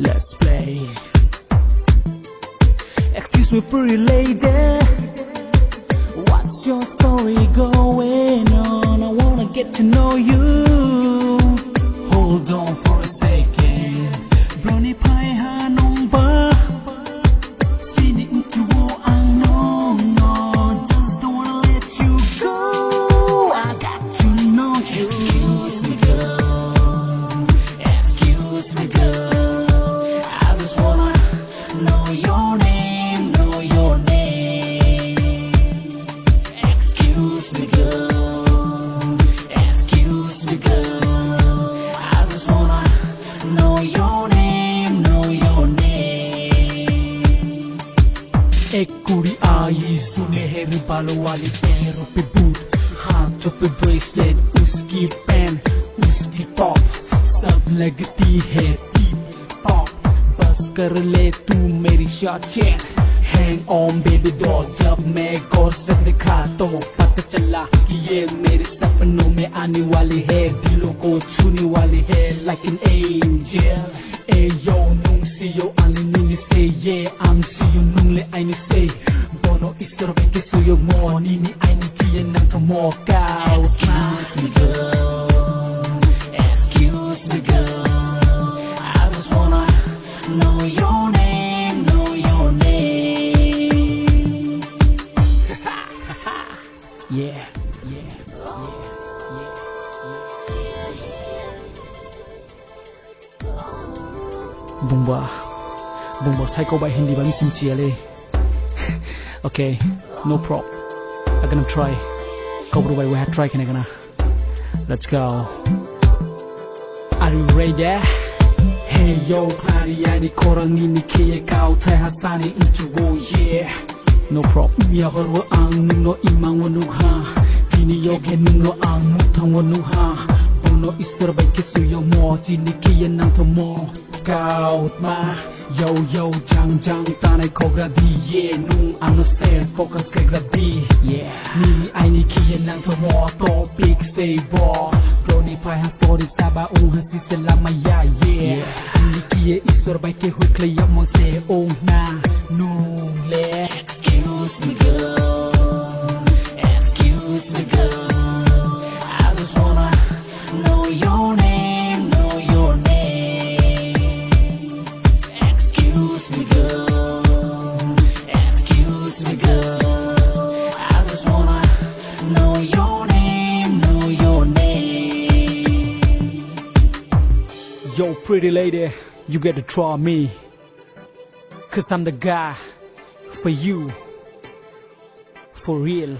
Let's play. Excuse me, pretty lady, what's your story going on? I wanna get to know you. Hold on for a second. Brony pie ha nong ba? Seen it into no, just don't wanna let you go. I got to know you. Excuse me, girl. Excuse me, girl. I just wanna know your name, know your name. Excuse me, girl. Excuse me, girl. I just wanna know your name, know your name. एक कुड़ी आई सुनहरी बालों वाली पैरों पे boot, हाथों पे bracelet, उसकी पेन, उसकी पॉप्स सब लगती है टीप टॉप। बस कर ले तू मेरी शॉट चेक, हैंग ऑन बेबी डॉल। जब मैं गौर से दिखा तो पता चला कि ये मेरे सपनों में आने वाली है, दिलों को छूने वाली है like an angel. Ayo nung siyo ang nini say yeah, ang siyo nung le ay ni say bono isorbe ke suyo mo nini ay ni kiyan ng tumokaw. Excuse me girl, excuse me girl, I just wanna know your name, know your name. Yeah, yeah, Bumba psycho by Hindi ba misim chiale. Okay, no prob. I'm gonna try. KOKBOROK by we have try kena gana. Let's go. Are you ready? Hey yo, klariani korang ni kiye kau tai hasani inchuwo yeah. No prob. Ya horwo ang no imang wanu ha. Tini yoge no ang mutang wanu ha. Bono isur by kisuyo mo jini kiye nang tomo. Out ma yo yo jang tanay kogra di yeah nung ano se focus kay grabe yeah nini ay ni kiyan ng tomo topic say bo brony pie has body saba hasi sila maya yeah ni kiye isorbay ke huy klaya mo se na nung le. Excuse me girl, excuse me girl, I just wanna know your name, know your name. Excuse me girl, excuse me girl, I just wanna know your name, know your name. Yo pretty lady, you get to try me, 'cause I'm the guy for you, for real.